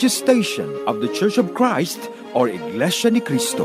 religious station of the Church of Christ or Iglesia ni Cristo.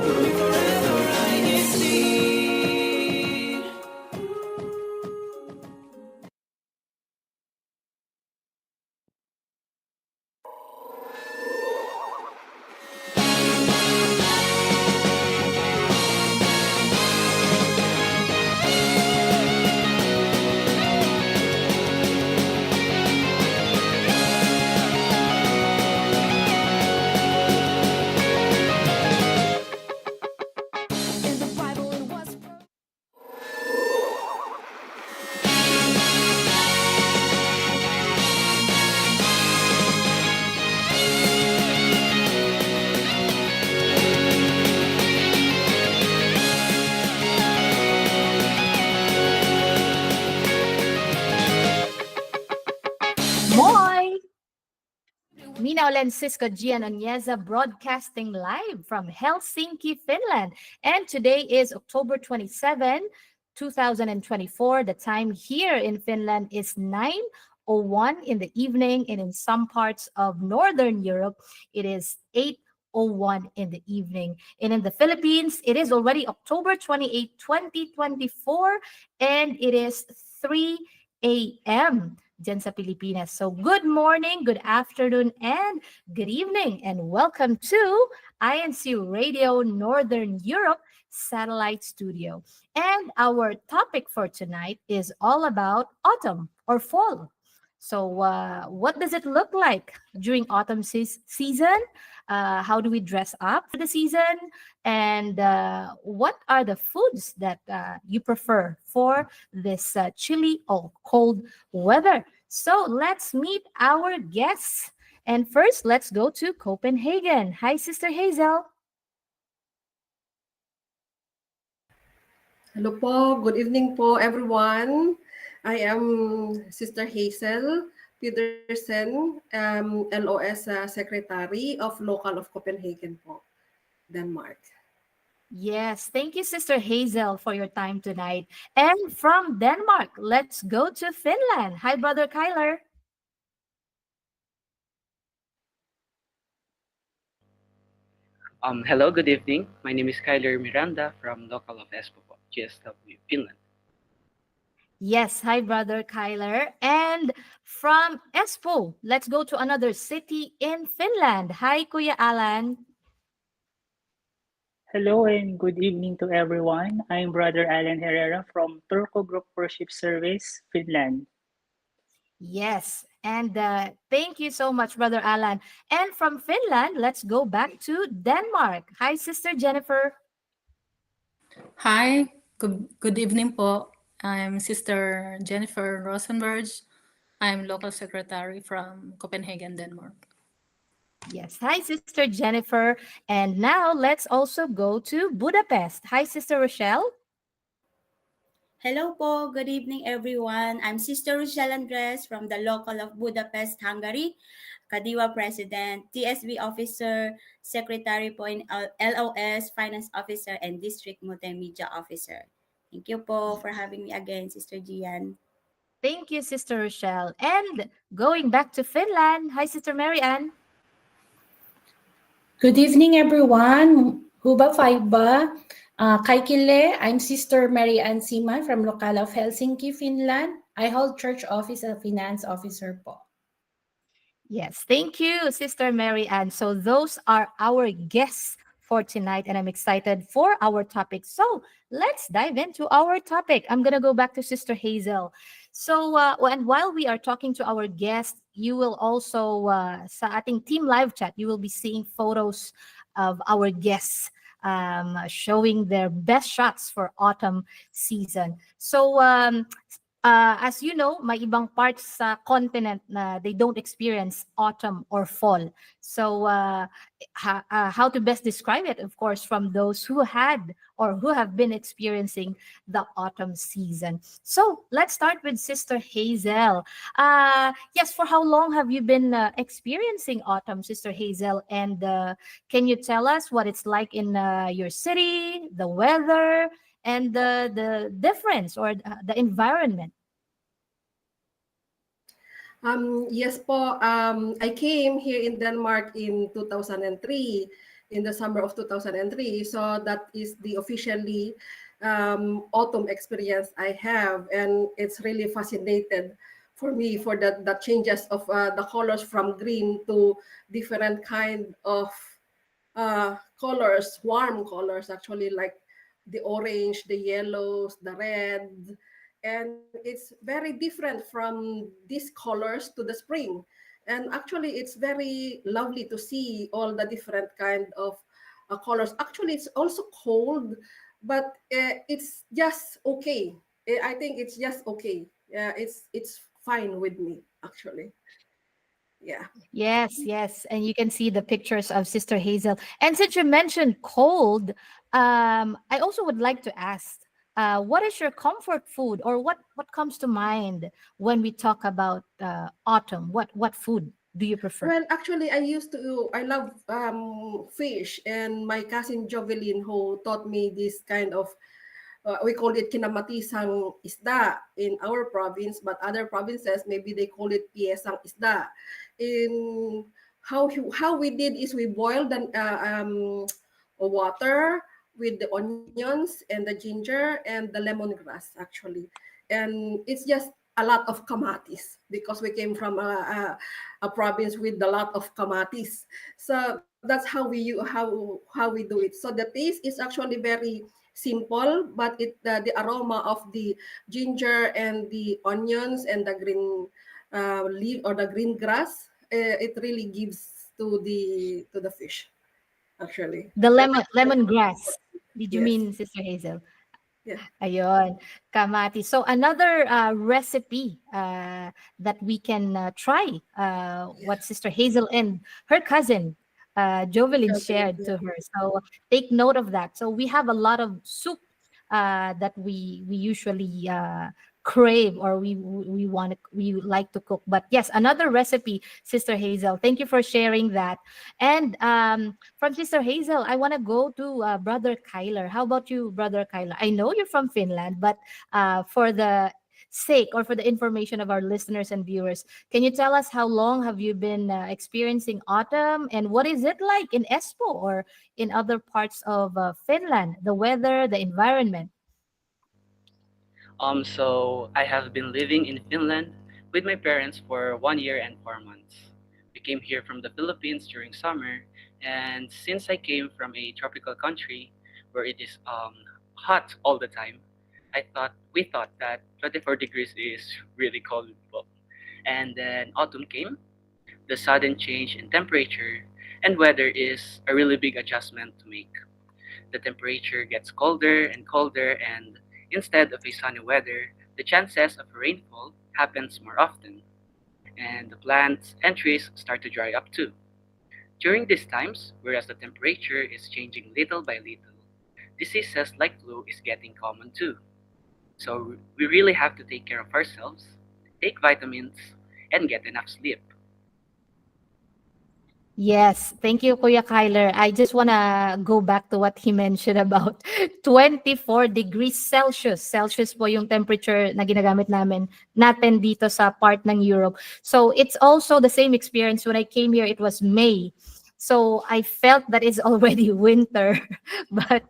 Moi! Minaw Lencisco Gian Onyeza broadcasting live from Helsinki, Finland. And today is October 27, 2024. The time here in Finland is 9:01 in the evening, and in some parts of Northern Europe, it is 8:01 in the evening. And in the Philippines, it is already October 28, 2024, and it is 3 a.m. dyan sa Pilipinas. So good morning, good afternoon, and good evening, and welcome to INCRadio Northern Europe Satellite Studio. And our topic for tonight is all about autumn or fall. So what does it look like during autumn season? How do we dress up for the season? And what are the foods that you prefer for this chilly or cold weather? So let's meet our guests. And first, let's go to Copenhagen. Hi, Sister Hazel. Hello po. Good evening po, everyone. I am Sister Hazel Pedersen, LOS Secretary of Local of Copenhagen po, Denmark. Yes, thank you, Sister Hazel, for your time tonight. And from Denmark, let's go to Finland. Hi, Brother Kyler. Hello, good evening. My name is Kyler Miranda from Local of Espoo, GSW, Finland. Yes, hi, Brother Kyler. And from Espoo, let's go to another city in Finland. Hi, Kuya Alan. Hello and good evening to everyone. I'm Brother Alan Herrera from Turku Group Worship Service, Finland. Yes, and thank you so much, Brother Alan. And from Finland, let's go back to Denmark. Hi, Sister Jennifer. Hi, good evening po. I'm Sister Jennifer Rosenberg. I'm local secretary from Copenhagen, Denmark. Yes, hi, Sister Jennifer. And now let's also go to Budapest. Hi, Sister Rochelle. Hello po, good evening everyone. I'm Sister Rochelle Andres from the local of Budapest, Hungary. Kadiwa President, TSB Officer, Secretary po in LOS, Finance Officer, and District Multimedia Officer. Thank you po for having me again, Sister Gian. Thank you, Sister Rochelle. And going back to Finland, hi, Sister Mary Ann. Good evening, everyone. Huba Faiba. Kaikile, I'm Sister Mary Ann Siman from Local of Helsinki, Finland. I hold church office as a finance officer po. Yes, thank you, Sister Mary Ann. So those are our guests for tonight, and I'm excited for our topic. So let's dive into our topic. I'm going to go back to Sister Hazel. So and while we are talking to our guests, you will also, sa ating team live chat, you will be seeing photos of our guests showing their best shots for autumn season. So as you know, may ibang parts sa continent na they don't experience autumn or fall. So how to best describe it, of course, from those who had or who have been experiencing the autumn season. So let's start with Sister Hazel. Yes, for how long have you been experiencing autumn, Sister Hazel? And can you tell us what it's like in your city, the weather, and the difference or the environment? Yes po. I came here in Denmark in 2003, in the summer of 2003. So that is the officially autumn experience I have, and it's really fascinated for me for the changes of the colors from green to different kind of colors, warm colors actually, like the orange, the yellows, the red, and it's very different from these colors to the spring. And actually, it's very lovely to see all the different kind of colors. Actually, it's also cold, but it's just okay. I think it's just okay. It's fine with me actually. Yeah. Yes, yes. And you can see the pictures of Sister Hazel. And since you mentioned cold, I also would like to ask, what is your comfort food, or what comes to mind when we talk about autumn? What food do you prefer? Well, actually, I love fish, and my cousin Jovelyn, who taught me this kind of, we call it kinamatisang isda in our province, but other provinces, maybe they call it piesang isda. In how we did is we boiled the water with the onions and the ginger and the lemongrass actually, and it's just a lot of kamatis because we came from a province with a lot of kamatis. So that's how how we do it. So the taste is actually very simple, but the aroma of the ginger and the onions and the green leaf or the green grass, it really gives to the fish actually. The So lemongrass. Did you yes, mean Sister Hazel? yeah. Ayun, kamati. So another recipe that we can try, what Sister Hazel and her cousin Jovelyn Jovelyn, shared yeah. to her. So take note of that. So we have a lot of soup that we usually crave, or we like to cook. But yes, another recipe, Sister Hazel. Thank you for sharing that. And from Sister Hazel, I want to go to Brother Kyler. How about you, Brother Kyler? I know you're from Finland, but for the sake, or for the information of our listeners and viewers, can you tell us how long have you been experiencing autumn, and what is it like in Espoo or in other parts of Finland? The weather, the environment. So I have been living in Finland with my parents for 1 year and 4 months. We came here from the Philippines during summer, and since I came from a tropical country where it is hot all the time, we thought that 24 degrees is really cold. And then autumn came, the sudden change in temperature and weather is a really big adjustment to make. The temperature gets colder and colder, and instead of a sunny weather, the chances of rainfall happens more often, and the plants and trees start to dry up too. During these times, whereas the temperature is changing little by little, diseases like flu is getting common too. So we really have to take care of ourselves, take vitamins, and get enough sleep. Yes, thank you, Kuya Kyler. I just want to go back to what he mentioned about 24 degrees Celsius. Celsius po yung temperature na ginagamit natin dito sa part ng Europe. So it's also the same experience when I came here. It was May. So I felt that it's already winter. But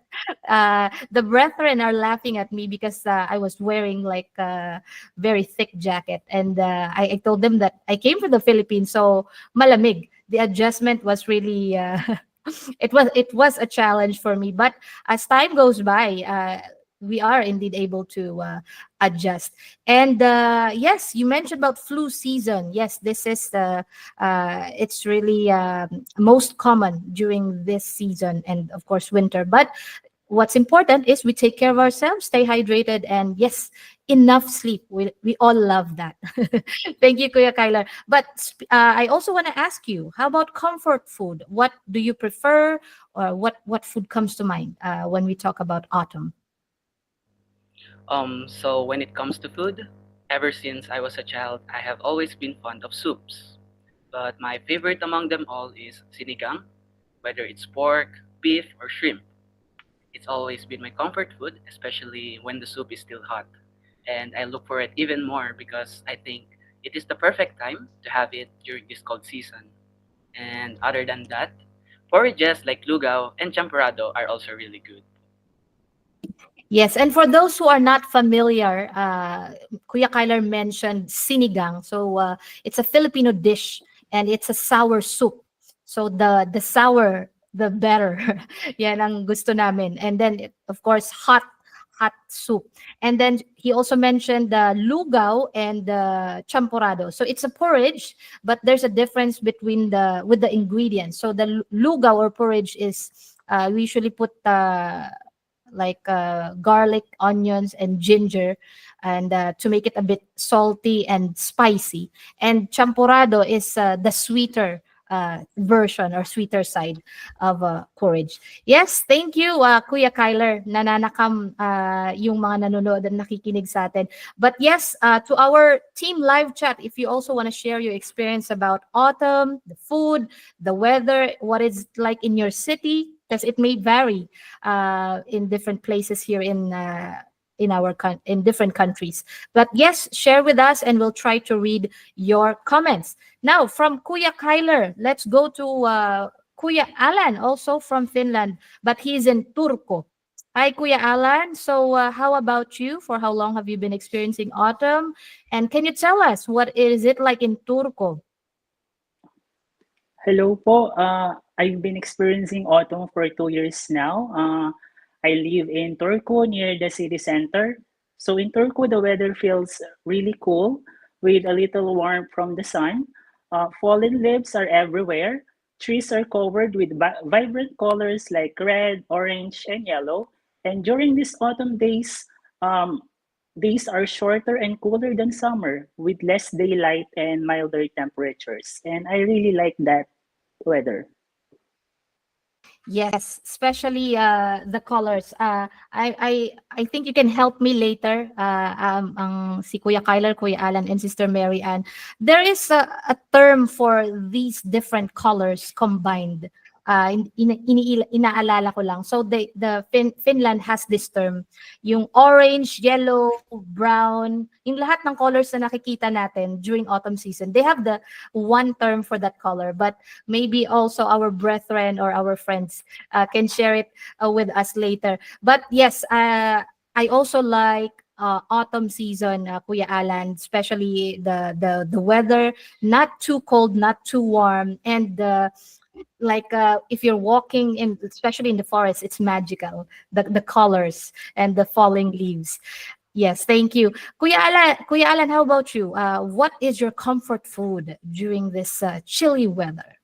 the brethren are laughing at me because I was wearing like a very thick jacket. And I told them that I came from the Philippines, so malamig. The adjustment was really it was a challenge for me, but as time goes by, we are indeed able to adjust. And yes, you mentioned about flu season. Yes, this is the it's really most common during this season, and of course winter. But what's important is we take care of ourselves, stay hydrated, and yes, enough sleep. We all love that. Thank you, Kuya Kyler. But I also want to ask you, how about comfort food? What do you prefer, or what food comes to mind when we talk about autumn? So when it comes to food, ever since I was a child, I have always been fond of soups. But my favorite among them all is sinigang, whether it's pork, beef, or shrimp. It's always been my comfort food, especially when the soup is still hot. And I look for it even more because I think It is the perfect time to have it during this cold season. And other than that, porridges like lugaw and champorado are also really good. Yes, and for those who are not familiar, Kuya Kyler mentioned sinigang. So it's a Filipino dish and it's a sour soup. So the sour, the better. Yan ang gusto namin. And then of course hot soup. And then he also mentioned the lugaw and the champorado. So it's a porridge, but there's a difference between with the ingredients. So the lugaw or porridge is we usually put like garlic, onions, and ginger, and to make it a bit salty and spicy. And champurrado is the sweeter version or sweeter side of porridge. Yes, thank you, Kuya Kyler. Nananakam yung mga nanonood at nakikinig sa atin. But yes, to our team live chat, if you also want to share your experience about autumn, the food, the weather, what it's like in your city, because it may vary in different places here in in different countries. But yes, share with us and we'll try to read your comments. Now, from Kuya Kyler, let's go to Kuya Alan, also from Finland, but he's in Turku. Hi, Kuya Alan. So how about you? For how long have you been experiencing autumn? And can you tell us what is it like in Turku? Hello po. I've been experiencing autumn for 2 years now. I live in Turku near the city center. So in Turku, the weather feels really cool with a little warmth from the sun. Fallen leaves are everywhere. Trees are covered with vibrant colors like red, orange, and yellow. And during these autumn days, days are shorter and cooler than summer with less daylight and milder temperatures. And I really like that weather. Yes, especially the colors. I think you can help me later. Ang si Kuya Kyler, Kuya Alan, and Sister Mary Ann. There is a term for these different colors combined. Inaalala ko lang. So Finland has this term, yung orange, yellow, brown, yung lahat ng colors na nakikita natin during autumn season. They have the one term for that color, but maybe also our brethren or our friends can share it with us later. But yes, I also like autumn season, Kuya Alan, especially the weather, not too cold, not too warm, and like if you're walking in, especially in the forest, it's magical, the colors and the falling leaves. Yes, thank you. Kuya Alan, how about you? What is your comfort food during this chilly weather?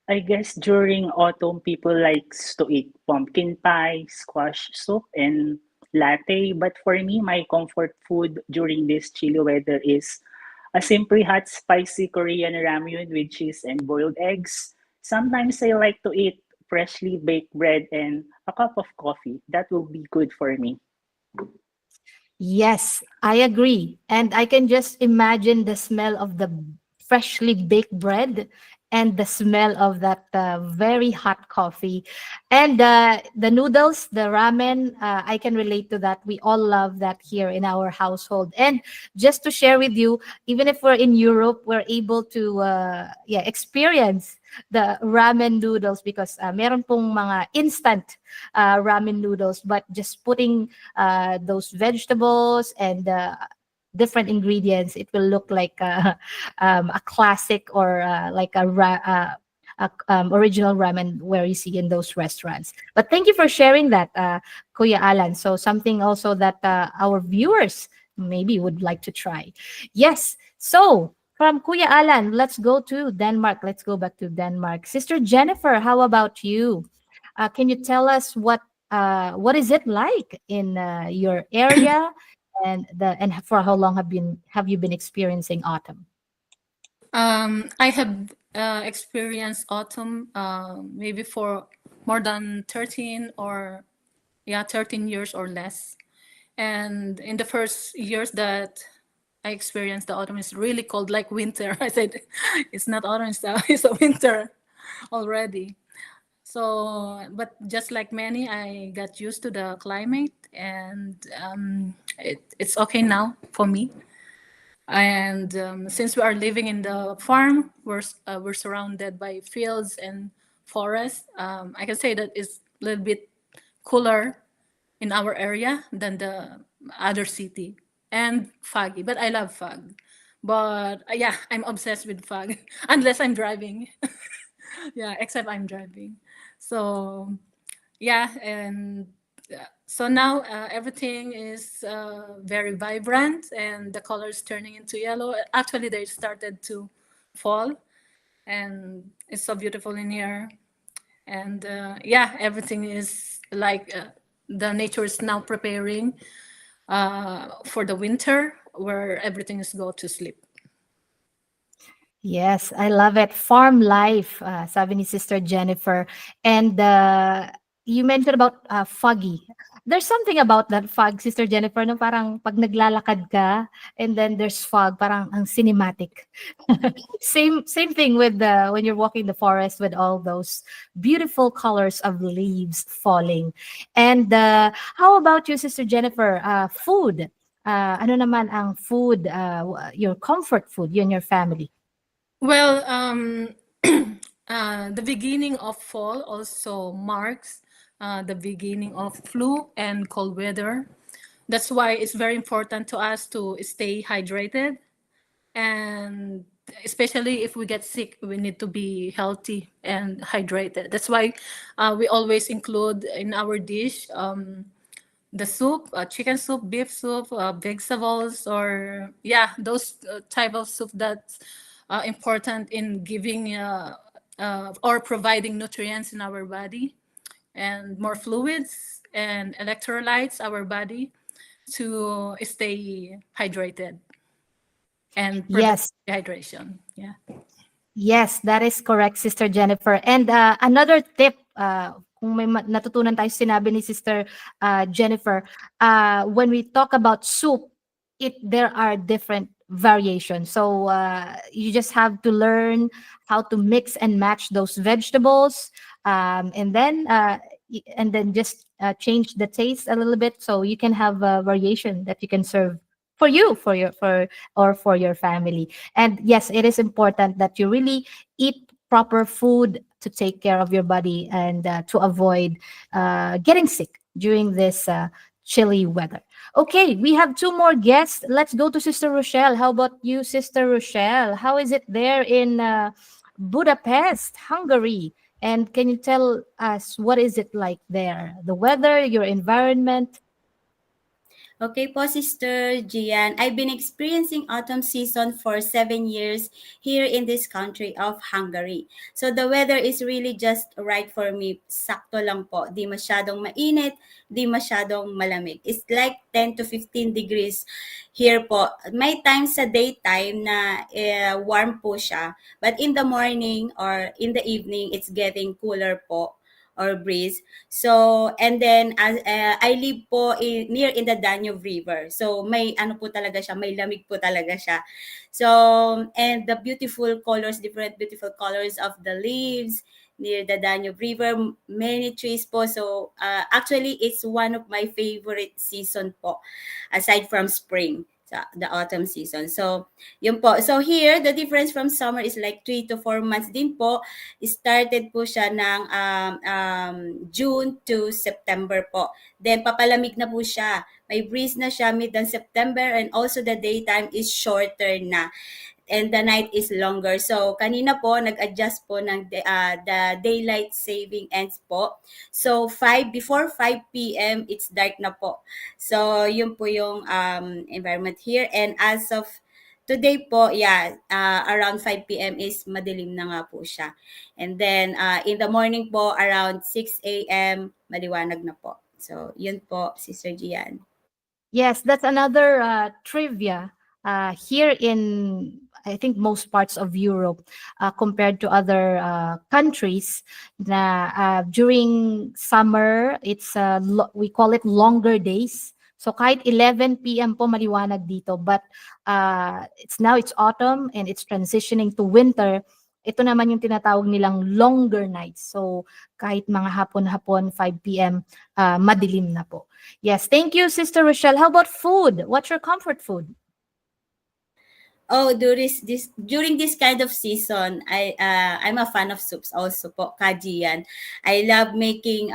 I guess during autumn, people likes to eat pumpkin pie, squash soup, and latte. But for me, my comfort food during this chilly weather is a simply hot, spicy Korean ramyun with cheese and boiled eggs. Sometimes I like to eat freshly baked bread and a cup of coffee. That will be good for me. Yes, I agree. And I can just imagine the smell of the freshly baked bread and the smell of that very hot coffee. And the noodles, the ramen, I can relate to that. We all love that here in our household. And just to share with you, even if we're in Europe, we're able to experience the ramen noodles because meron pong mga instant ramen noodles, but just putting those vegetables and different ingredients, it will look like a classic or like original ramen where you see in those restaurants. But thank you for sharing that, Kuya Alan. So something also that our viewers maybe would like to try. Yes. So from Kuya Alan, let's go to Denmark. Let's go back to Denmark. Sister Jennifer, how about you? Can you tell us what is it like in your area, and for how long have you been experiencing autumn? I have experienced autumn maybe for more than 13 years or less. And in the first years that I experienced the autumn, is really cold, like winter. I said, it's not autumn, it's a winter already. So, but just like many, I got used to the climate, and it's okay now for me. And since we are living in the farm, we're surrounded by fields and forests. I can say that it's a little bit cooler in our area than the other city, and foggy. But I love fog. But yeah, I'm obsessed with fog unless I'm driving. Yeah, except I'm driving. So yeah, and so now everything is very vibrant and the colors turning into yellow. Actually, they started to fall, and it's so beautiful in here. And yeah, everything is like the nature is now preparing for the winter where everything is go to sleep. Yes, I love it. Farm life, sabi ni Sister Jennifer. And you mentioned about foggy. There's something about that fog, Sister Jennifer, no parang pag naglalakad ka and then there's fog, parang ang cinematic. Same thing with when you're walking the forest with all those beautiful colors of leaves falling. And how about you, Sister Jennifer? Food. Ano naman ang food, your comfort food, you and your family? Well, the beginning of fall also marks the beginning of flu and cold weather. That's why it's very important to us to stay hydrated. And especially if we get sick, we need to be healthy and hydrated. That's why we always include in our dish the soup, chicken soup, beef soup, vegetables, or yeah, those type of soup that's important in giving or providing nutrients in our body and more fluids and electrolytes our body to stay hydrated and prevent Yes. dehydration. Yeah. Yes, that is correct, Sister Jennifer. And another tip, kung may natutunan tayo sinabi ni Sister Jennifer, when we talk about soup, there are different variations. So you just have to learn how to mix and match those vegetables, and then just change the taste a little bit, so you can have a variation that you can serve for you, for your family. And yes, it is important that you really eat proper food to take care of your body and to avoid getting sick during this chilly weather. Okay, we have two more guests. Let's go to Sister Rochelle. How about you, Sister Rochelle? How is it there in Budapest, Hungary? And can you tell us what is it like there? The weather, your environment? Okay po, Sister Gian. I've been experiencing autumn season for 7 years here in this country of Hungary. So the weather is really just right for me. Sakto lang po. Di masyadong mainit, di masyadong malamig. It's like 10 to 15 degrees here po. May times sa daytime na warm po siya. But in the morning or in the evening, it's getting cooler po, or breeze. So, and then I live po near in the Danube River. So, may ano po talaga siya, may lamig po talaga siya. So, and the beautiful colors, different beautiful colors of the leaves near the Danube River, many trees po. So, actually, it's one of my favorite season po, aside from spring, the autumn season. So, yun po. So here, the difference from summer is like 3 to 4 months din po. Started po siya ng June to September po. Then, papalamig na po siya. May breeze na siya mid ng September, and also the daytime is shorter na. And the night is longer. So, kanina po, nag-adjust po ng the daylight saving ends po. So, before 5 p.m., it's dark na po. So, yun po yung environment here. And as of today po, around 5 p.m. is madilim na nga po siya. And then, in the morning po, around 6 a.m., maliwanag na po. So, yun po, Sister Gian. Yes, that's another trivia here in, I think, most parts of Europe compared to other countries. Na during summer, it's we call it longer days. So kahit 11 p.m. po maliwanag dito, but it's autumn and it's transitioning to winter. Ito naman yung tinatawag nilang longer nights. So kahit mga hapon-hapon, 5 p.m., madilim na po. Yes, thank you, Sister Rochelle. How about food? What's your comfort food? Oh, during this kind of season, I'm a fan of soups also po, Kajian. I love making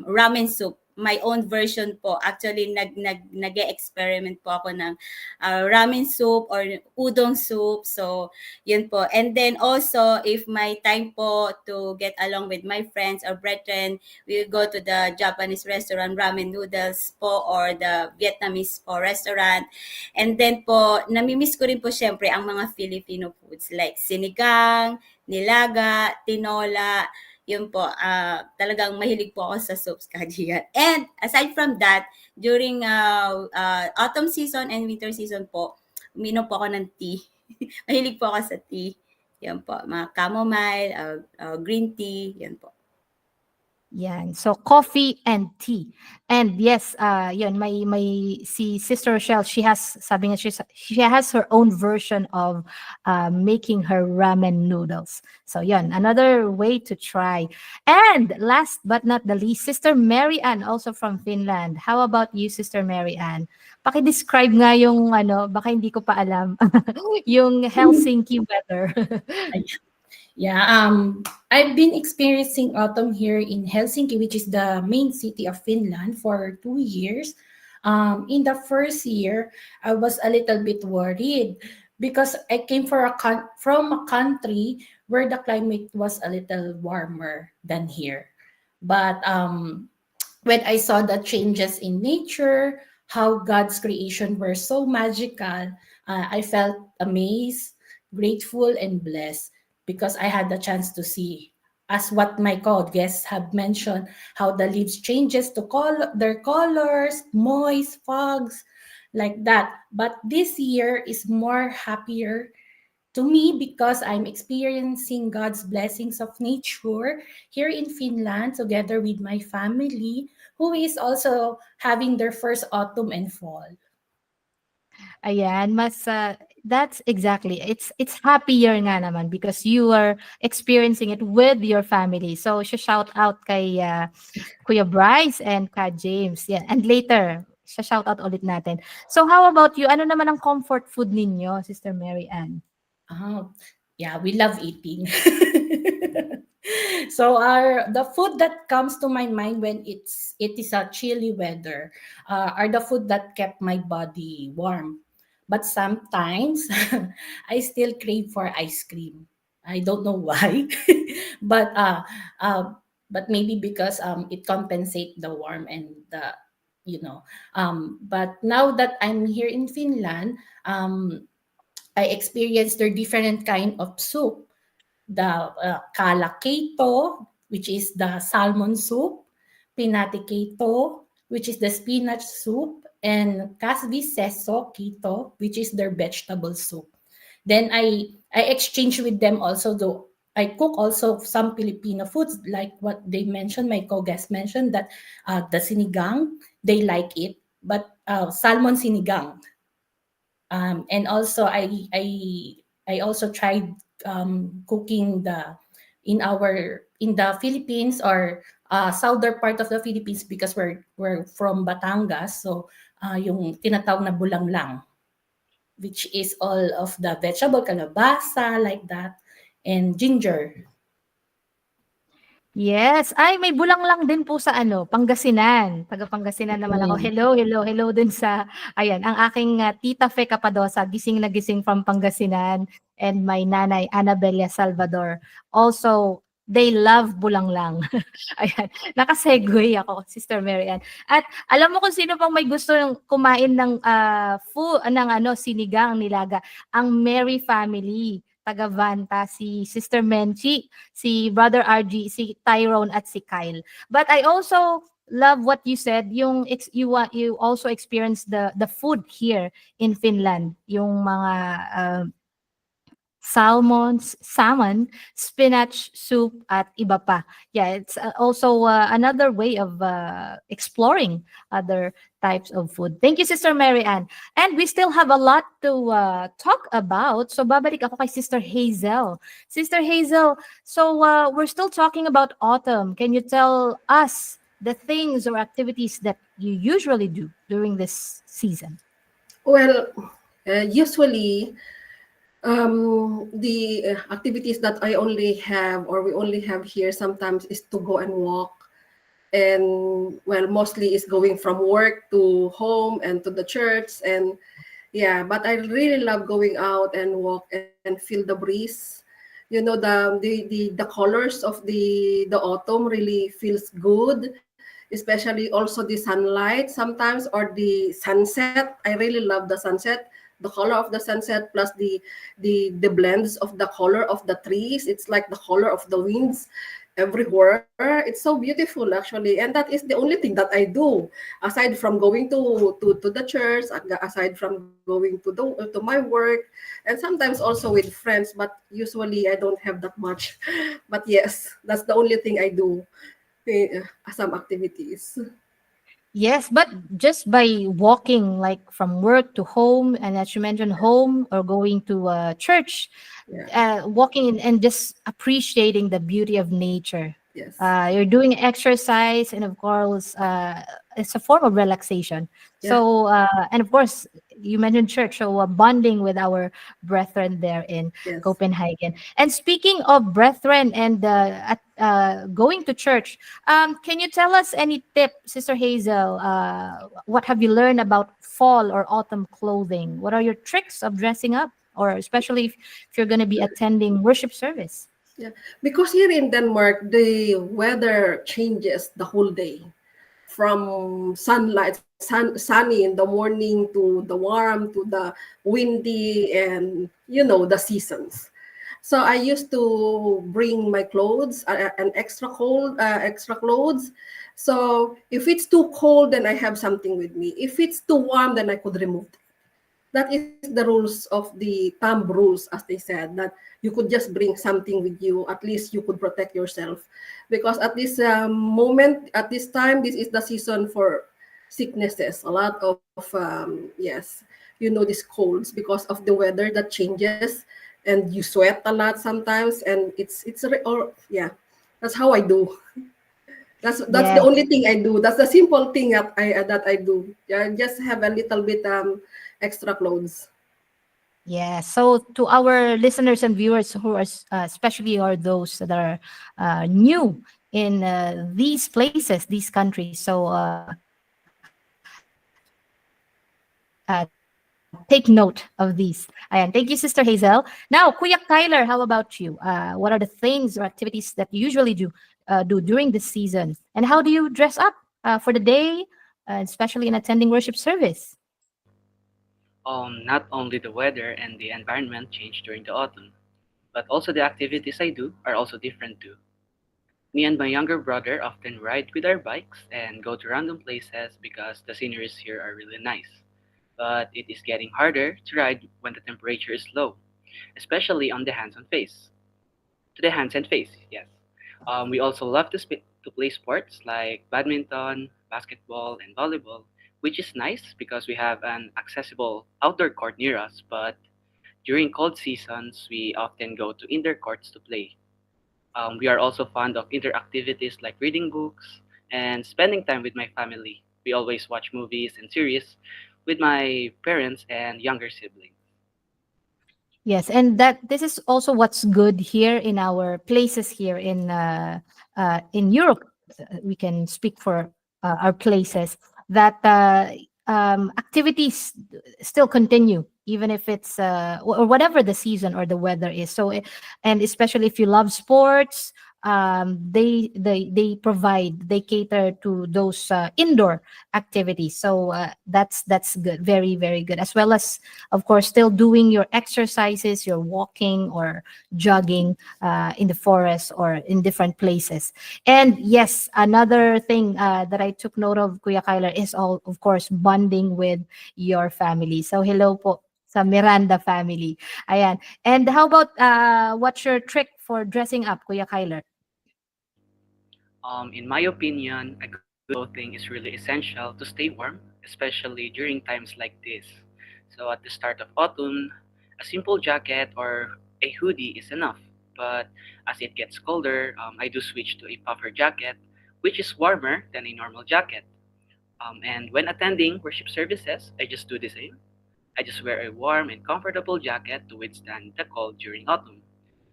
ramen soup. My own version po. Actually, nag-experiment po ako ng ramen soup or udon soup. So, yun po. And then also, if my time po to get along with my friends or brethren, we will go to the Japanese restaurant, ramen noodles po, or the Vietnamese po restaurant. And then po, namimiss ko rin po syempre ang mga Filipino foods like sinigang, nilaga, tinola. Yun po, talagang mahilig po ako sa soups, Kajian. And aside from that, during autumn season and winter season po, uminom po ako ng tea. Mahilig po ako sa tea. Yan po, mga chamomile, green tea, yan po. Yan. So coffee and tea. And yes, yun, may si Sister Rochelle, she has sabi nga she has her own version of making her ramen noodles. So yun, another way to try. And last but not the least, Sister Mary Ann, also from Finland. How about you, Sister Mary Ann? Paki-describe nga yung baka hindi ko pa alam, yung Helsinki weather. Yeah, I've been experiencing autumn here in Helsinki, which is the main city of Finland, for 2 years. In the first year, I was a little bit worried because I came from a country where the climate was a little warmer than here. But when I saw the changes in nature, how God's creation were so magical, I felt amazed, grateful, and blessed, because I had the chance to see, as what my co-guests have mentioned, how the leaves changes to their colors, moist, fogs, like that. But this year is more happier to me because I'm experiencing God's blessings of nature here in Finland together with my family, who is also having their first autumn and fall. Ayan, that's exactly. It's happier nga naman because you are experiencing it with your family. So, shout out kay Kuya Bryce and Ka James. Yeah, and later, shout out ulit natin. So, how about you? Ano naman ang comfort food ninyo, Sister Mary Ann? Yeah, we love eating. So the food that comes to my mind when it is a chilly weather are the food that kept my body warm. But sometimes I still crave for ice cream. I don't know why, but maybe because it compensates the warm and the But now that I'm here in Finland, I experienced their different kind of soup. The kalakaito, which is the salmon soup, pinatikeito, which is the spinach soup, and kasvi seso kito, which is their vegetable soup. Then I exchange with them also, though I cook also some Filipino foods, like what they mentioned, my co-guest mentioned, that the sinigang, they like it, but salmon sinigang. And also I also tried cooking in the Philippines, or southern part of the Philippines, because we're from Batangas, so yung tinatawag na bulanglang, which is all of the vegetable, kalabasa, like that, and ginger. Yes. Ay, may bulanglang din po sa Pangasinan. Taga Pangasinan naman ako. Hello din sa, ayan, ang aking tita Fe Capadosa, gising na gising from Pangasinan, and my nanay, Annabella Salvador. Also, they love bulanglang. Ayan, nakasegue ako, Sister Mary Ann. At alam mo kung sino pang may gusto ng kumain ng sinigang, nilaga, ang Mary family. Taga Vanta, si Sister Menchi, si Brother RG, si Tyrone at si Kyle. But I also love what you said, you also experienced the food here in Finland, yung mga salmon, spinach soup, at iba pa. Yeah, it's also another way of exploring other types of food. Thank you, Sister Mary Ann. And we still have a lot to talk about. So babalik ako kay Sister Hazel. Sister Hazel, so we're still talking about autumn. Can you tell us the things or activities that you usually do during this season? Well, usually The activities that I only have or we only have here sometimes is to go and walk. And well, mostly is going from work to home and to the church. And yeah, but I really love going out and walk and feel the breeze. You know, the colors of the autumn really feels good, especially also the sunlight sometimes or the sunset. I really love the sunset, the color of the sunset plus the blends of the color of the trees. It's like the color of the winds everywhere. It's so beautiful actually, and that is the only thing that I do aside from going to the church, aside from going to my work, and sometimes also with friends. But usually I don't have that much. But yes, that's the only thing I do. Some activities. Yes, but just by walking like from work to home, and as you mentioned, home or going to church, Yeah. walking and just appreciating the beauty of nature. Yes. You're doing exercise, and of course, it's a form of relaxation. Yeah. So, and of course, you mentioned church, so bonding with our brethren there in Yes. Copenhagen. And speaking of brethren and going to church, can you tell us any tip, Sister Hazel? What have you learned about fall or autumn clothing? What are your tricks of dressing up, or especially if you're going to be attending worship service? Yeah. Because here in Denmark, the weather changes the whole day. From sunlight, sunny in the morning to the warm to the windy, and the seasons. So I used to bring my clothes, an extra clothes. So if it's too cold, then I have something with me. If it's too warm, then I could remove it. That is the rules of the thumb rules, as they said, that you could just bring something with you. At least you could protect yourself, because at this moment, at this time, this is the season for sicknesses. A lot of yes, these colds because of the weather that changes, and you sweat a lot sometimes, and or yeah, that's how I do. That's the Yes. only thing I do. That's the simple thing that I do. Yeah, just have a little bit extra clothes. Yeah. So to our listeners and viewers who are, especially are those that are new in these places, these countries. So take note of these. And thank you, Sister Hazel. Now, Kuya Kyler, how about you? What are the things or activities that you usually do during this season? And how do you dress up for the day, especially in attending worship service? Not only the weather and the environment change during the autumn, but also the activities I do are also different too. Me and my younger brother often ride with our bikes and go to random places because the sceneries here are really nice. But it is getting harder to ride when the temperature is low, especially on the hands and face. To the hands and face, yes. We also love to play sports like badminton, basketball, and volleyball, which is nice because we have an accessible outdoor court near us. But during cold seasons, we often go to indoor courts to play. We are also fond of indoor activities like reading books and spending time with my family. We always watch movies and series with my parents and younger siblings. Yes, and that this is also what's good here in our places here in Europe. We can speak for our places that activities still continue even if it's or whatever the season or the weather is. So, and especially if you love sports, they provide, they cater to those indoor activities. So that's good, very very good. As well as, of course, still doing your exercises, your walking or jogging in the forest or in different places. And yes, another thing that I took note of, Kuya Kyler, is all, of course, bonding with your family. So hello po sa Miranda family. Ayan. And how about what's your trick for dressing up, Kuya Kyler? In my opinion, a good clothing is really essential to stay warm, especially during times like this. So at the start of autumn, a simple jacket or a hoodie is enough. But as it gets colder, I do switch to a puffer jacket, which is warmer than a normal jacket. And when attending worship services, I just do the same. I just wear a warm and comfortable jacket to withstand the cold during autumn.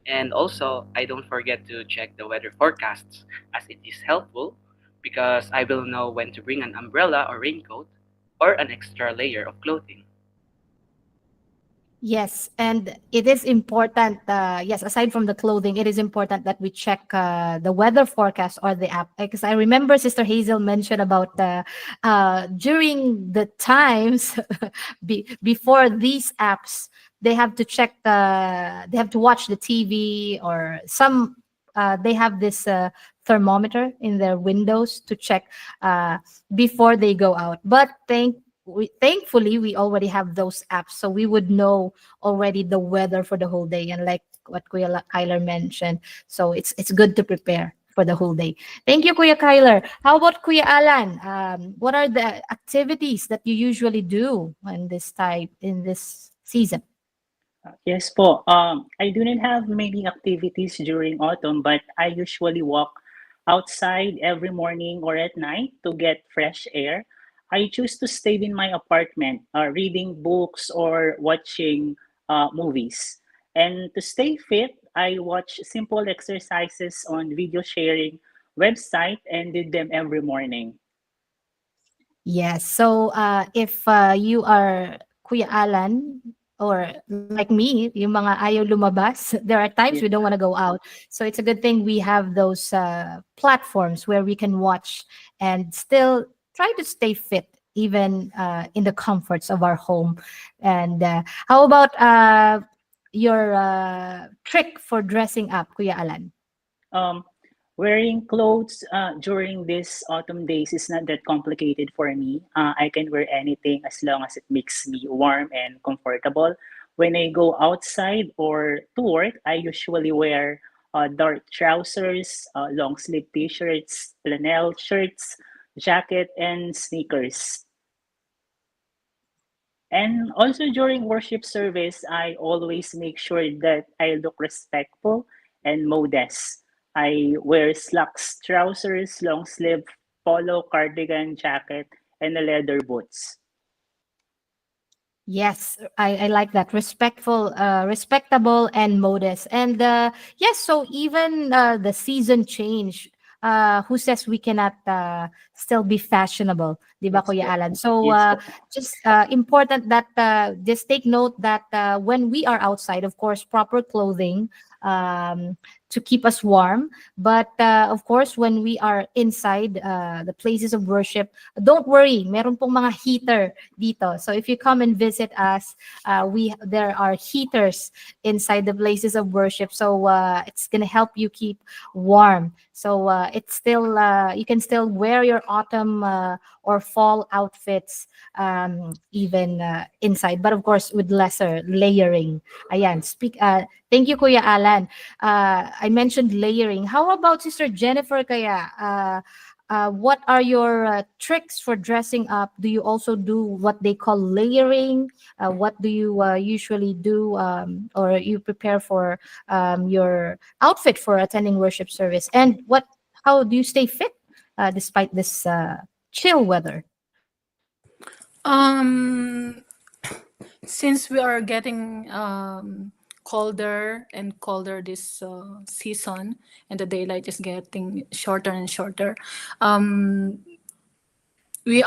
And also, I don't forget to check the weather forecasts as it is helpful because I will know when to bring an umbrella or raincoat or an extra layer of clothing. Yes, and it is important. Yes, aside from the clothing, it is important that we check the weather forecast or the app. Because I remember Sister Hazel mentioned about during the times before these apps, they have to check they have to watch the TV or some. They have this thermometer in their windows to check uh, before they go out. But thankfully we already have those apps, so we would know already the weather for the whole day, and like what Kyler mentioned, so it's good to prepare for the whole day. Thank you, Kuya Kyler. How about Kuya Alan? What are the activities that you usually do in this season? Yes po. I do not have many activities during autumn, but I usually walk outside every morning or at night to get fresh air. I choose to stay in my apartment, reading books or watching movies. And to stay fit, I watch simple exercises on video sharing website and did them every morning. Yes. So if you are Kuya Alan or like me, yung mga ayaw lumabas, there are times Yeah. we don't want to go out. So it's a good thing we have those platforms where we can watch and still try to stay fit even in the comforts of our home. And how about your trick for dressing up, Kuya Alan? Um, Wearing clothes during this autumn days is not that complicated for me. I can wear anything as long as it makes me warm and comfortable. When I go outside or to work, I usually wear dark trousers, long sleeve t-shirts, flannel shirts, jacket, and sneakers. And also during worship service, I always make sure that I look respectful and modest. I wear slacks, trousers, long sleeve, polo, cardigan, jacket, and the leather boots. Yes, I like that. Respectful, respectable, and modest. And yes, so even the season change, who says we cannot still be fashionable? Di ba, Yes Kuya po. Alan? So Yes po. just important that just take note that when we are outside, of course, proper clothing um, to keep us warm. But of course, when we are inside the places of worship, don't worry, meron pong mga heater dito. So if you come and visit us, there are heaters inside the places of worship. So it's gonna help you keep warm. So it's still you can still wear your autumn or fall outfits even inside, but of course with lesser layering. Ayan, thank you, Kuya Alan. I mentioned layering. How about Sister Jennifer kaya? What are your tricks for dressing up? Do you also do what they call layering? What do you usually do, or you prepare for your outfit for attending worship service? And how do you stay fit despite this chill weather? Um, since we are getting colder and colder this season, and the daylight is getting shorter and shorter, um, we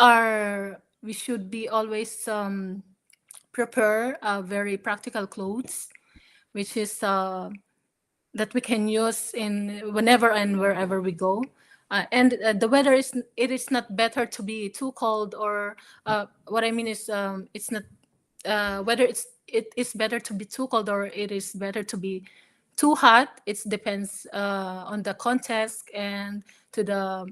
should be always prepare very practical clothes, which is that we can use in whenever and wherever we go. And the weather it is not better to be too cold, or what I mean is it's not whether it is better to be too cold or it is better to be too hot. It depends on the context and to the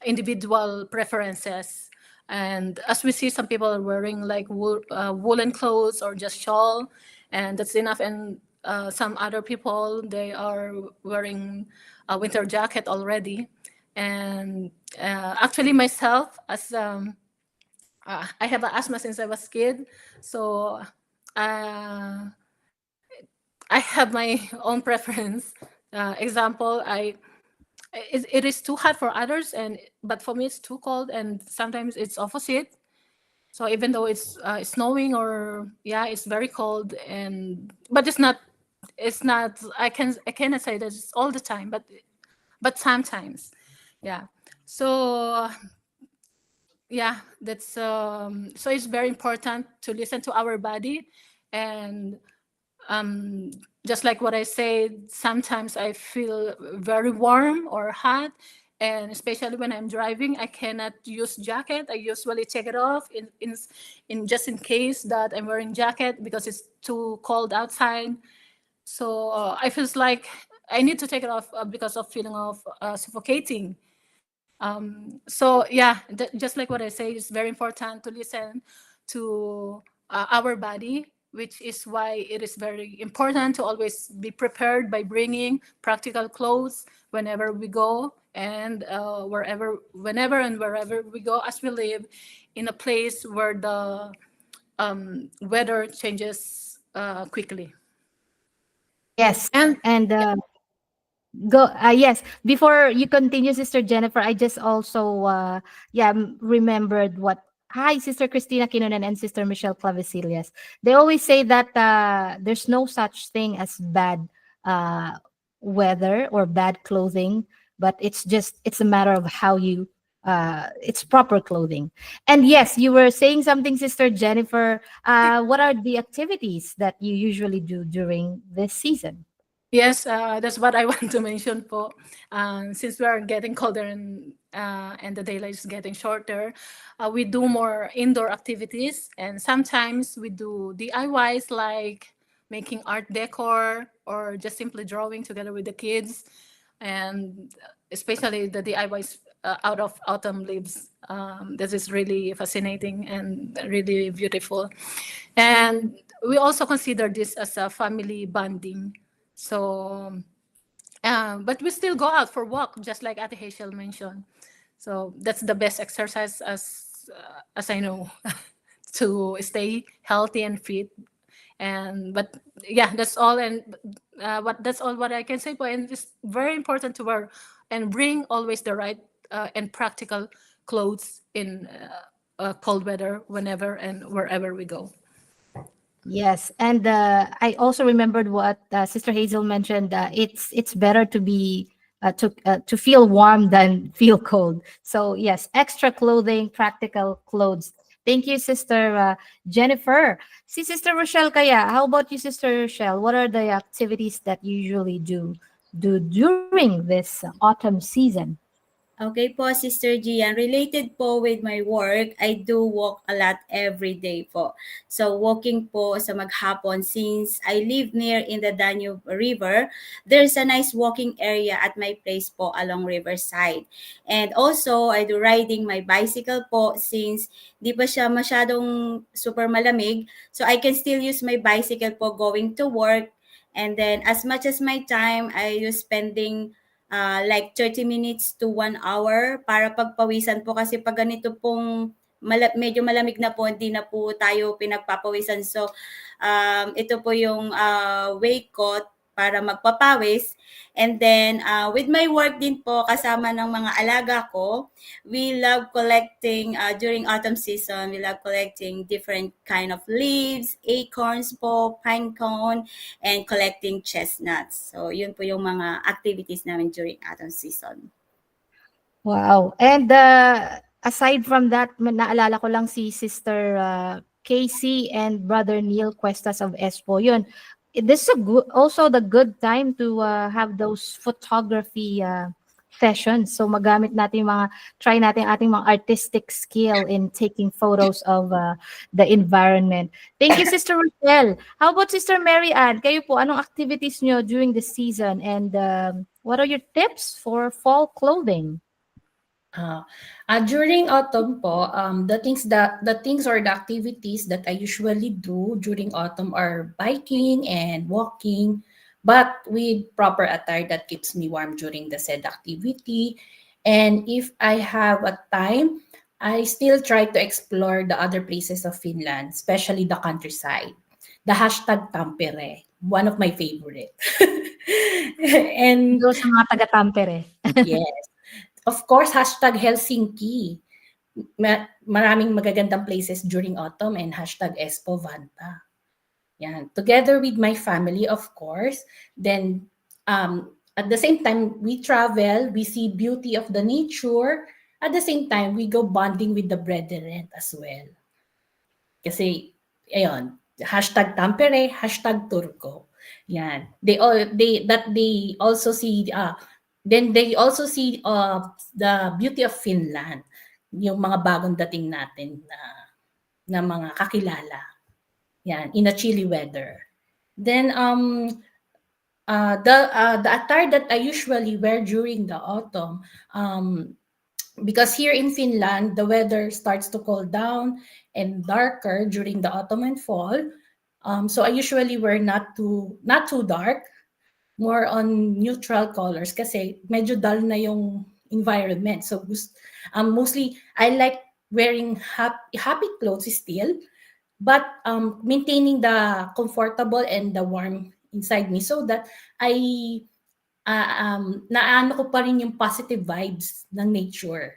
individual preferences. And as we see, some people are wearing like woolen clothes or just shawl, and that's enough. And some other people, they are wearing a winter jacket already. And actually, myself, as I have asthma since I was kid, so I have my own preference. Example, it is too hot for others, and but for me it's too cold, and sometimes it's opposite. So even though it's snowing or it's very cold, but it's not I cannot say that it's all the time, but sometimes. Yeah. So that's so it's very important to listen to our body. And just like what I said, sometimes I feel very warm or hot, and especially when I'm driving, I cannot use jacket. I usually take it off in just in case that I'm wearing jacket because it's too cold outside. So I feels like I need to take it off because of feeling of suffocating. So just like what I say, it's very important to listen to our body, which is why it is very important to always be prepared by bringing practical clothes whenever we go, and whenever and wherever we go, as we live in a place where the weather changes quickly. Yes. And And go yes, before you continue, Sister Jennifer, I just also remembered what hi Sister Christina Kinonen and Sister Michelle Clavecilias. They always say that there's no such thing as bad uh weather or bad clothing, but it's a matter of how you it's proper clothing. And yes, you were saying something, Sister Jennifer. What are the activities that you usually do during this season? yes, that's what I want to mention po. Since we are getting colder and the daylight is getting shorter, we do more indoor activities, and sometimes we do DIYs like making art decor or just simply drawing together with the kids, and especially the DIYs out of autumn leaves. This is really fascinating and really beautiful. And we also consider this as a family bonding. So, but we still go out for walk, just like Ate Hazel mentioned. So that's the best exercise as I know to stay healthy and fit. And but that's all. And that's all what I can say. But and it's very important to wear and bring always the right and practical clothes in cold weather whenever and wherever we go. Yes, and I also remembered what Sister Hazel mentioned. It's better to be to feel warm than feel cold. So yes, extra clothing, practical clothes. Thank you, Sister Jennifer. See, Sister Rochelle, kaya how about you, Sister Rochelle? What are the activities that you usually do during this autumn season? Okay po, Sister Gian. Related po with my work, I do walk a lot every day po. So walking po sa maghapon, since I live near in the Danube River, there's a nice walking area at my place po along riverside. And also, I do riding my bicycle po since di pa siya masyadong super malamig. So I can still use my bicycle po going to work. And then as much as my time, I use spending like 30 minutes to 1 hour para pagpawisan po kasi pag ganito pong medyo malamig na po, hindi na po tayo pinagpapawisan. So, ito po yung way ko para magpapawis. And then, with my work din po, kasama ng mga alaga ko, we love collecting, during autumn season, we love collecting different kind of leaves, acorns po, pine cone, and collecting chestnuts. So, yun po yung mga activities namin during autumn season. Wow. And aside from that, naalala ko lang si Sister Casey and Brother Neil Cuestas of Espo. Yun. This is also the good time to have those photography sessions. So magamit natin try natin ating mga artistic skill in taking photos of the environment. Thank you, Sister Rochelle. How about Sister Mary Ann? Kayo po, anong activities nyo during the season? And what are your tips for fall clothing? During autumn po, the things or the activities that I usually do during autumn are biking and walking, but with proper attire that keeps me warm during the said activity. And if I have a time, I still try to explore the other places of Finland, especially the countryside. The hashtag Tampere, one of my favorite. And Doon sa mga taga-Tampere. yes. Of course, hashtag Helsinki. maraming magagandang places during autumn and #Espovanta. Yan. Together with my family, of course. Then, at the same time, we travel, we see beauty of the nature. At the same time, we go bonding with the brethren as well. Kasi, ayun, #Tampere, #Turku. Yan. They also see, then they also see the beauty of Finland. Yung mga bagong dating natin na mga kakilala. Yan, in a chilly weather. Then, the attire that I usually wear during the autumn, because here in Finland, the weather starts to cool down and darker during the autumn and fall. So I usually wear not too dark, more on neutral colors kasi medyo dull na yung environment. So mostly I like wearing happy clothes still, but maintaining the comfortable and the warm inside me so that I naano ko pa rin yung positive vibes ng nature.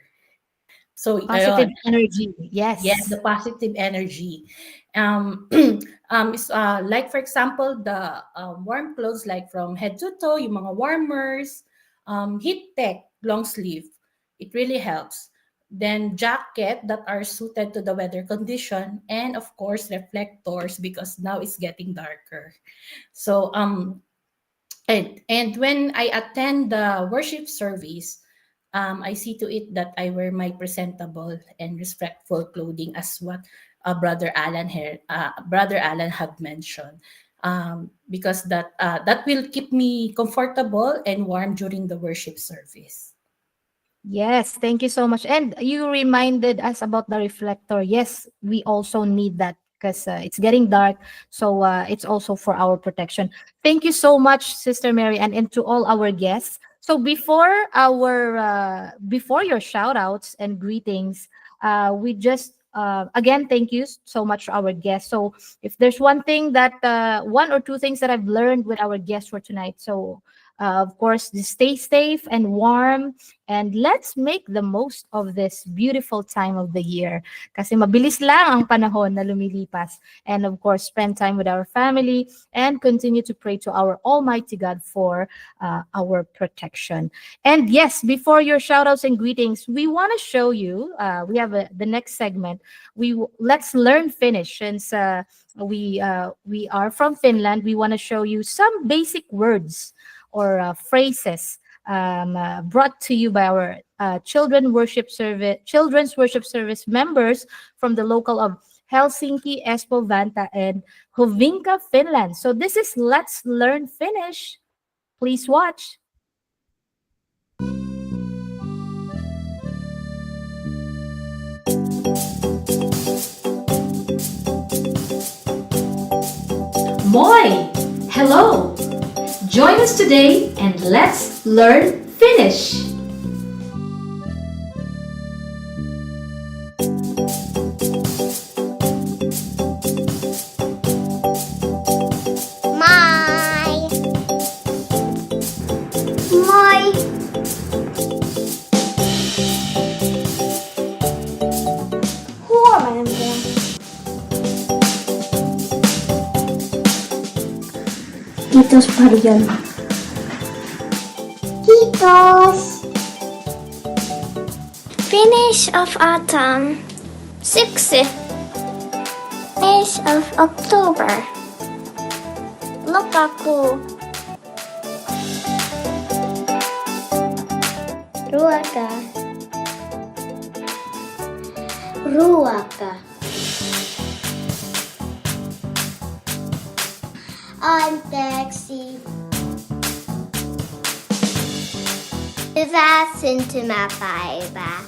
So Positive energy. Yes. Yes, the positive energy. Like for example, the warm clothes like from head to toe, yung mga warmers, heat tech, long sleeve, it really helps. Then jacket that are suited to the weather condition, and of course reflectors because now it's getting darker. So and when I attend the worship service, I see to it that I wear my presentable and respectful clothing as what Brother Alan had mentioned, because that will keep me comfortable and warm during the worship service. Yes, thank you so much. And you reminded us about the reflector. Yes, we also need that because it's getting dark. So it's also for our protection. Thank you so much, Sister Mary, and to all our guests. So before your shout outs and greetings, we just again thank you so much to our guests. So if there's one or two things that I've learned with our guests for tonight, so of course, just stay safe and warm, and let's make the most of this beautiful time of the year. Kasi mabilis lang ang panahon na lumilipas. And of course, spend time with our family and continue to pray to our Almighty God for our protection. And yes, before your shout-outs and greetings, we want to show you, we have the next segment. Let's learn Finnish. Since we are from Finland, we want to show you some basic words or phrases brought to you by our children's worship service members from the local of Helsinki, Espovanta, and Hovinka, Finland. So this is Let's Learn Finnish. Please watch. Moi! Hello! Join us today and let's learn Finnish! Moi! Moi! Huomenta! Kiitos paljon. Kiitos. Finish of autumn. Syksy. Finish of October. Lokakuu. Ruoka. Ruoka. Anteeksi. Hyvää syntymäpäivää.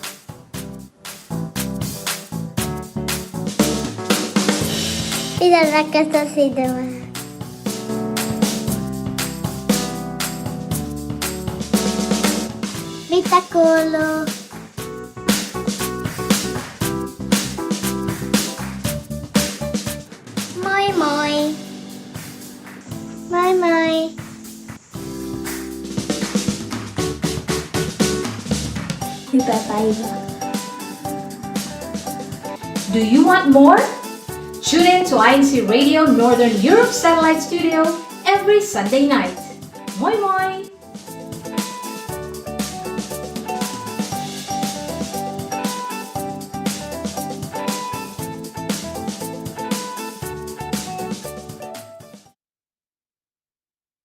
Pidän rakastaa sinua. Mitä kuuluu? Moi moi. Moi moi. Hyvää päivää. Do you want more? Tune in to INCRadio Northern Europe Satellite Studio every Sunday night. Moi moi!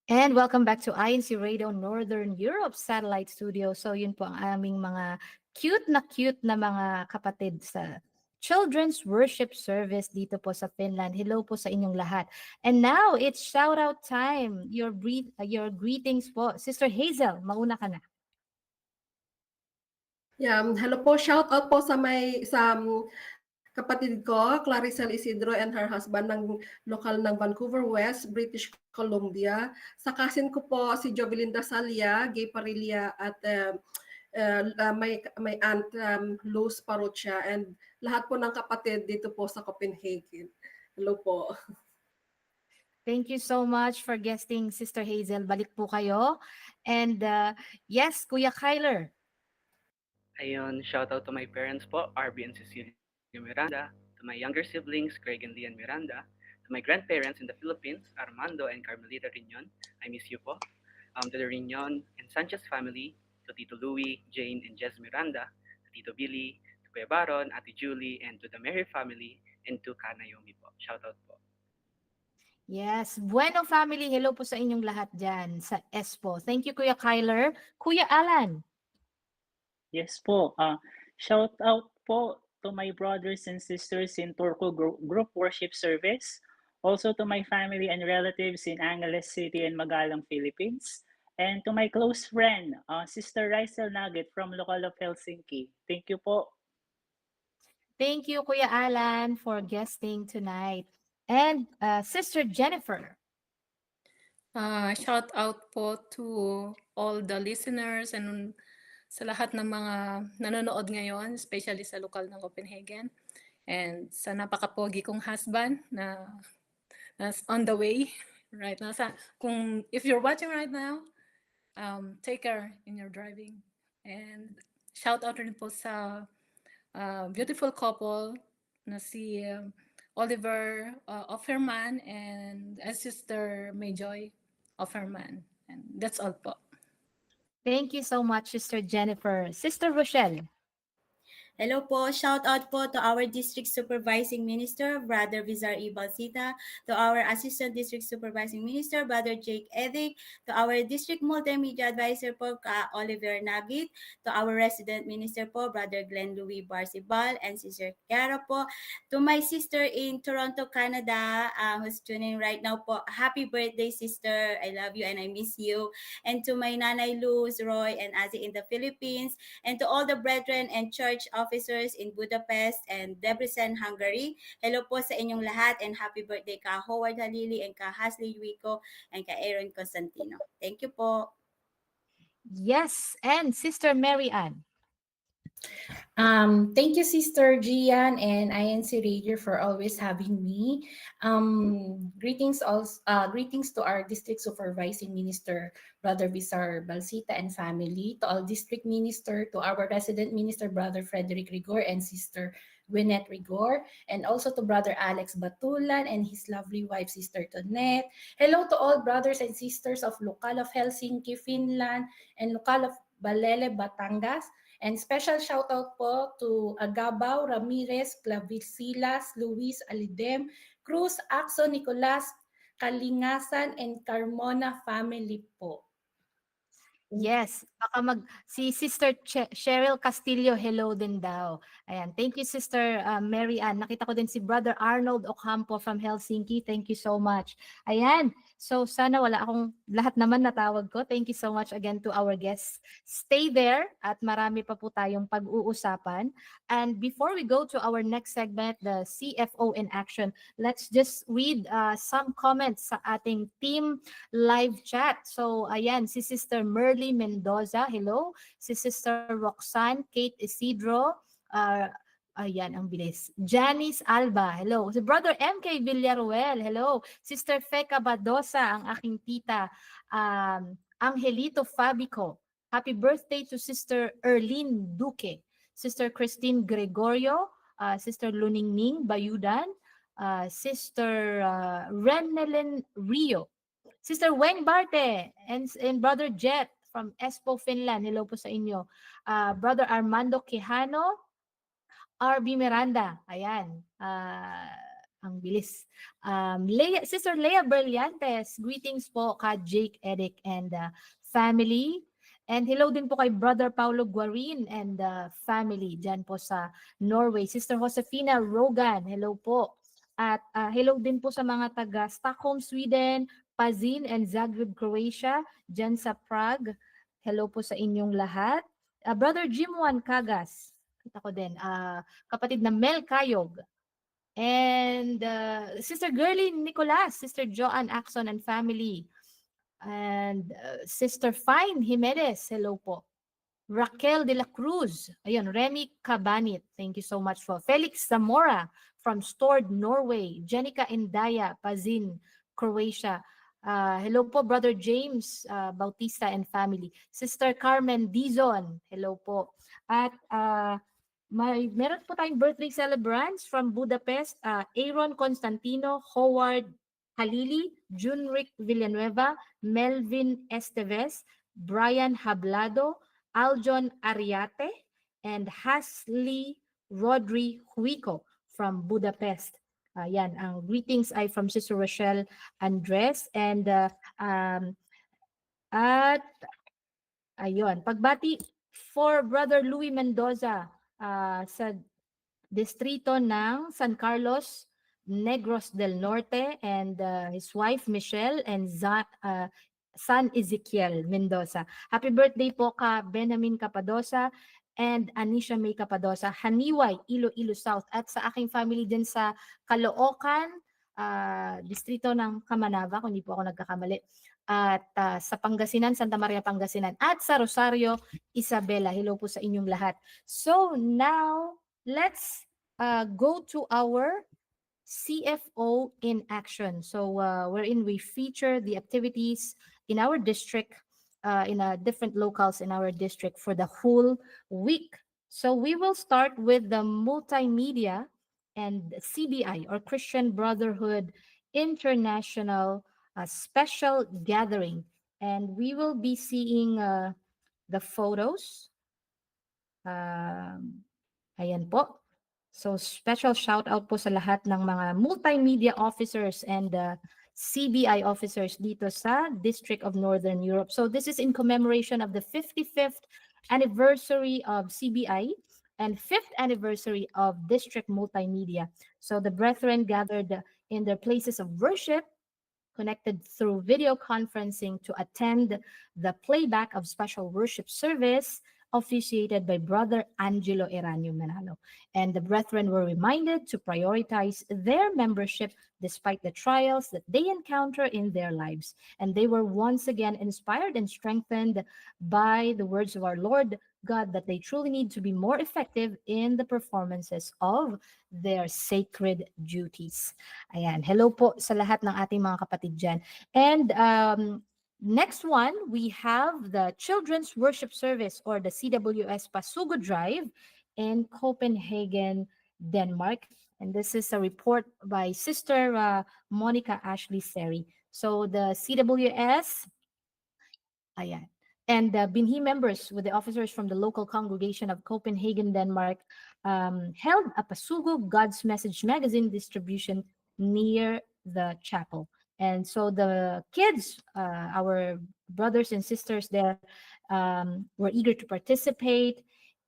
And welcome back to INCRadio Northern Europe Satellite Studio. So yun po ang aming mga cute na mga kapatid sa Children's Worship Service dito po sa Finland. Hello po sa inyong lahat. And now it's shout out time. Your greetings po. Sister Hazel, mauna ka na. Yeah, hello po. Shout out po sa kapatid ko, Claricel Isidro and her husband ng lokal ng Vancouver West, British Columbia. Sa cousin ko po si Jovelinda Salia, Gay Parilla at may aunt Luz Parocha and lahat po ng kapatid dito po sa Copenhagen. Hello po. Thank you so much for guesting, Sister Hazel. Balik po kayo. And yes, Kuya Kyler. Ayun, shout out to my parents po, RB and Cecilia Miranda, to my younger siblings, Craig and Lian Miranda, to my grandparents in the Philippines, Armando and Carmelita Riñon. I miss you po. To the Riñon and Sanchez family, to Tito Louie, Jane and Jess Miranda, to Tito Billy, to Kuya Baron, Ate Julie, and to the Mary family, and to Kanayomi po. Shout out po. Yes, Bueno family, hello po sa inyong lahat dyan sa ESPO. Thank you, Kuya Kyler. Kuya Alan. Yes po. Shout out po to my brothers and sisters in Turku Group Worship Service. Also to my family and relatives in Angeles City and Magalang, Philippines. And to my close friend, Sister Rysel Nugget from local of Helsinki. Thank you po. Thank you, Kuya Alan, for guesting tonight. And Sister Jennifer. Shout out po to all the listeners and sa lahat ng mga nanonood ngayon, especially sa lokal ng Copenhagen. And sa napakapogi kong husband na on the way right now. If you're watching right now, take care in your driving. And shout out rin po sa beautiful couple na si Oliver Offerman and Sister Mayjoy Offerman. And that's all po. Thank you so much, Sister Jennifer. Sister Rochelle. Hello po. Shout out po to our District Supervising Minister, Brother Vizar Ibalsita, to our Assistant District Supervising Minister, Brother Jake Edic, to our District Multimedia Advisor po, Oliver Nagit, to our Resident Minister po, Brother Glenn Louis Barsibal, and Sister Kiara po, to my sister in Toronto, Canada, who's tuning right now po. Happy birthday, sister. I love you and I miss you. And to my Nanay Luz, Roy, and Azi in the Philippines, and to all the brethren and church officers in Budapest and Debrecen, Hungary. Hello po sa inyong lahat and happy birthday ka Howard Halili and ka Hasley Wico and ka Aaron Constantino. Thank you po. Yes, and Sister Mary Ann. Thank you, Sister Gian and INCRadio for always having me. Greetings to our District Supervising Minister, Brother Vizar Balsita and family, to all District Minister, to our Resident Minister, Brother Frederick Rigor and Sister Gwyneth Rigor, and also to Brother Alex Batulan and his lovely wife, Sister Tonette. Hello to all brothers and sisters of Local of Helsinki, Finland, and Local of Balele, Batangas. And special shout out po to Agabao, Ramirez, Clavisilas, Luis Alidem, Cruz, Axo, Nicolas, Kalingasan, and Carmona family po. Yes, baka si Sister Cheryl Castillo, hello din daw. Ayan, thank you Sister Mary Ann. Nakita ko din si Brother Arnold Ocampo from Helsinki. Thank you so much. Ayan, so sana wala akong lahat naman natawag ko. Thank you so much again to our guests. Stay there at marami pa po tayong pag-uusapan. And before we go to our next segment, the CFO in Action, let's just read some comments sa ating team live chat. So ayan, si Sister Merly Mendoza, hello. Si Sister Roxanne, Kate Isidro, ayan, ang bilis. Janice Alba, hello. Si Brother MK Villaruel, hello. Sister Feca Badosa, ang aking tita. Angelito Fabico, happy birthday to Sister Erlene Duque. Sister Christine Gregorio, Sister Luningning Bayudan, Sister Renelin Rio, Sister Weng Barte, and Brother Jet from Espoo, Finland. Hello po sa inyo. Brother Armando Quijano, RB Miranda. Ayan. Ang bilis. Sister Leia Brillantes, greetings po ka Jake, Edic, and family. And hello din po kay Brother Paulo Guarin and family dyan po sa Norway. Sister Josefina Rogan, hello po. At hello din po sa mga taga Stockholm, Sweden, Pazin and Zagreb, Croatia, dyan sa Prague. Hello po sa inyong lahat. Brother Jimwan Kagas, kita ko din. Kapatid na Mel Kayog. And Sister Girly Nicolas, Sister Joanne Axon and family. And Sister Fine Jimenez, hello po. Raquel de la Cruz, ayun, Remy Cabanit, thank you so much for. Felix Zamora from Stored, Norway. Jenica Indaya, Pazin, Croatia. Hello po, Brother James Bautista and family. Sister Carmen Dizon, hello po. At meron po tayong birthday celebrants from Budapest. Aaron Constantino, Howard Halili, Junric Villanueva, Melvin Esteves, Brian Hablado, Aljon Ariate, and Hasley Rodri Huico from Budapest. Yan, ang greetings ay from Sister Rochelle Andres. And at ayun, pagbati for Brother Louis Mendoza sa distrito ng San Carlos, Negros del Norte, and his wife Michelle and son Ezekiel Mendoza. Happy birthday po ka Benjamin Capadosa and Anisha May Capadosa, Haniway, Iloilo South, at sa aking family din sa Caloocan, distrito ng Kamanava, kung hindi po ako nagkakamali, at sa Pangasinan, Santa Maria, Pangasinan, at sa Rosario, Isabela. Hello po sa inyong lahat. So now, let's go to our CFO in action. So wherein we feature the activities in our district, in different locales in our district for the whole week. So we will start with the multimedia and CBI, or Christian Brotherhood International Special Gathering. And we will be seeing the photos. Ayan po. So special shout out po sa lahat ng mga multimedia officers and CBI officers dito sa District of Northern Europe. So this is in commemoration of the 55th anniversary of CBI and 5th anniversary of District Multimedia. So the brethren gathered in their places of worship, connected through video conferencing to attend the playback of special worship service officiated by Brother Angelo Eranio Manalo. And the brethren were reminded to prioritize their membership despite the trials that they encounter in their lives. And they were once again inspired and strengthened by the words of our Lord God that they truly need to be more effective in the performances of their sacred duties. Ayan, hello po sa lahat ng ating mga kapatid dyan. And next one, we have the Children's Worship Service, or the CWS Pasugo Drive in Copenhagen, Denmark. And this is a report by Sister Monica Ashley Seri. So the CWS, ayan, and Binhi members with the officers from the local congregation of Copenhagen, Denmark, held a Pasugo God's Message magazine distribution near the chapel. And so the kids, our brothers and sisters there, were eager to participate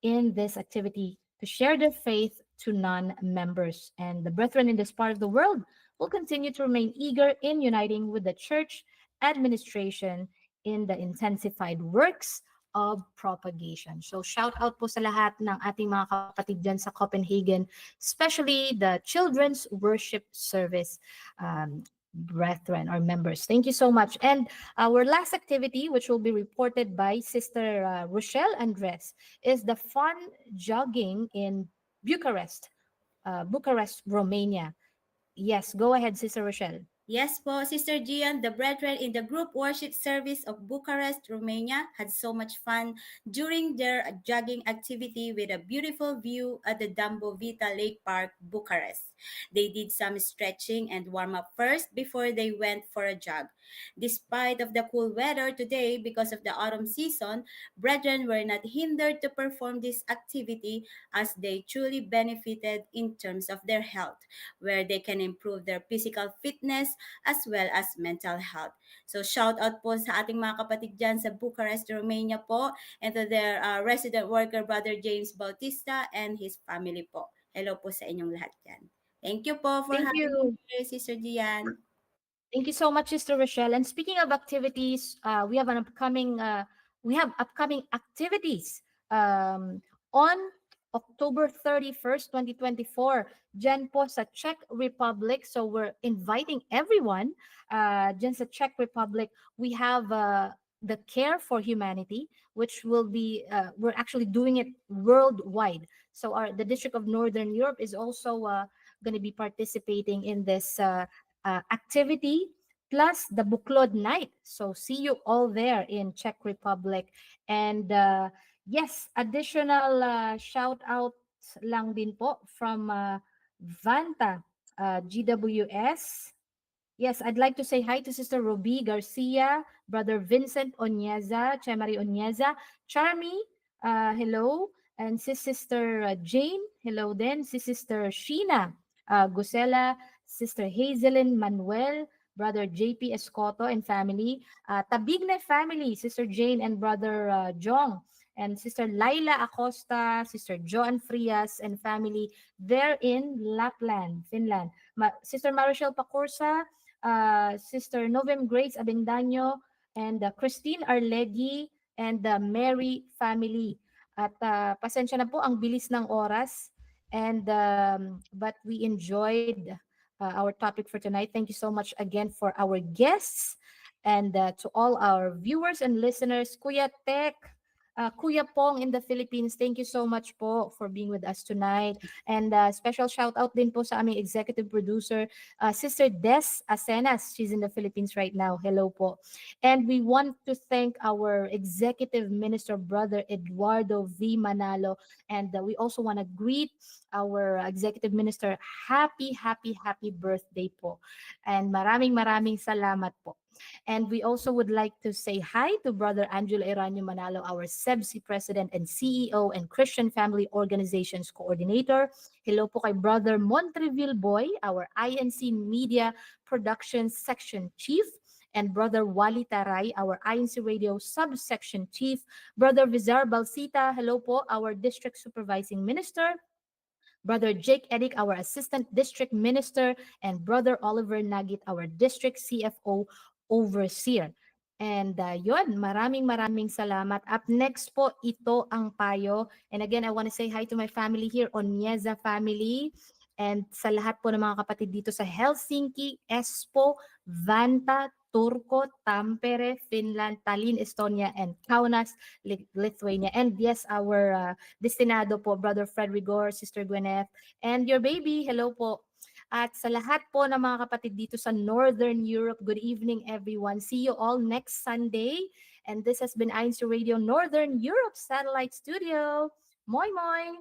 in this activity to share their faith to non-members. And the brethren in this part of the world will continue to remain eager in uniting with the church administration in the intensified works of propagation. So shout out po sa lahat ng ating mga kapatid dyan sa Copenhagen, especially the Children's Worship Service brethren or members. Thank you so much. And our last activity, which will be reported by Sister Rochelle Andres, is the fun jogging in Bucharest, Romania. Yes, go ahead, Sister Rochelle. Yes po, Sister Gian, the brethren in the group worship service of Bucharest, Romania had so much fun during their jogging activity with a beautiful view at the Dambovita Lake Park, Bucharest. They did some stretching and warm up first before they went for a jog. Despite of the cool weather today because of the autumn season, brethren were not hindered to perform this activity as they truly benefited in terms of their health, where they can improve their physical fitness as well as mental health. So shout out po sa ating mga kapatid dyan sa Bucharest, Romania po, and to their resident worker, Brother James Bautista and his family po. Hello po sa inyong lahat dyan. Thank you po for Thank having you. me here, Sister Gian. Thank you so much, Sister Rochelle. And speaking of activities, we have upcoming activities on October 31st, 2024, dyan po sa Czech Republic. So we're inviting everyone dyan sa Czech Republic. We have the Care for Humanity, which will be, we're actually doing it worldwide. So the District of Northern Europe is also going to be participating in this activity, plus the Buklod Night. So see you all there in Czech Republic. And yes, additional shout out lang din po from Vanta GWS. Yes, I'd like to say hi to Sister Roby Garcia, Brother Vincent Onyeza, Chemari Onyeza, Charmy, hello, and Sister Jane, hello then, Sister Sheena, Gusela, Sister Hazelin Manuel, Brother JP Escoto and family, Tabigne family, Sister Jane and Brother Jong, and Sister Laila Acosta, Sister Joan Frias and family there in Lapland, Finland. Sister Marichelle Pacorsa, Sister Novem Grace Abendaño, and Christine Arlegui, and the Mary family. At pasensya na po ang bilis ng oras, and but we enjoyed our topic for tonight. Thank you so much again for our guests, and to all our viewers and listeners. Kuya Tek, Kuya Pong in the Philippines, thank you so much po for being with us tonight. And special shout out din po sa aming executive producer, Sister Des Acenas. She's in the Philippines right now. Hello po. And we want to thank our executive minister, Brother Eduardo V. Manalo. And we also want to greet our executive minister, happy birthday po. And maraming salamat po. And we also would like to say hi to Brother Angelo Eranio Manalo, our CEBSI President and CEO and Christian Family Organizations Coordinator. Hello po kay Brother Montreville Boy, our INC Media Productions Section Chief. And Brother Wally Taray, our INCRadio Subsection Chief. Brother Vizar Balsita, hello po, our District Supervising Minister. Brother Jake Edick, our Assistant District Minister. And Brother Oliver Nagit, our District CFO Overseer. And yun, maraming salamat. Up next po, ito ang payo. And again, I want to say hi to my family here, Onyeza family. And sa lahat po ng mga kapatid dito sa Helsinki, Espoo, Vanta, Turku, Tampere, Finland, Tallinn, Estonia, and Kaunas, Lithuania. And yes, our destinado po, Brother Fred Rigor, Sister Gwyneth, and your baby, hello po. At sa lahat po ng mga kapatid dito sa Northern Europe, good evening everyone. See you all next Sunday. And this has been INCRadio Northern Europe Satellite Studio. Moi moi!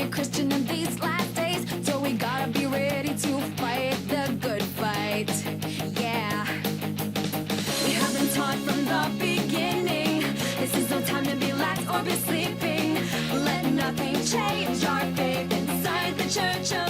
Christian in these last days, so we gotta be ready to fight the good fight. Yeah, we have been taught from the beginning, this is no time to be lax or be sleeping. Let nothing change our faith inside the Church of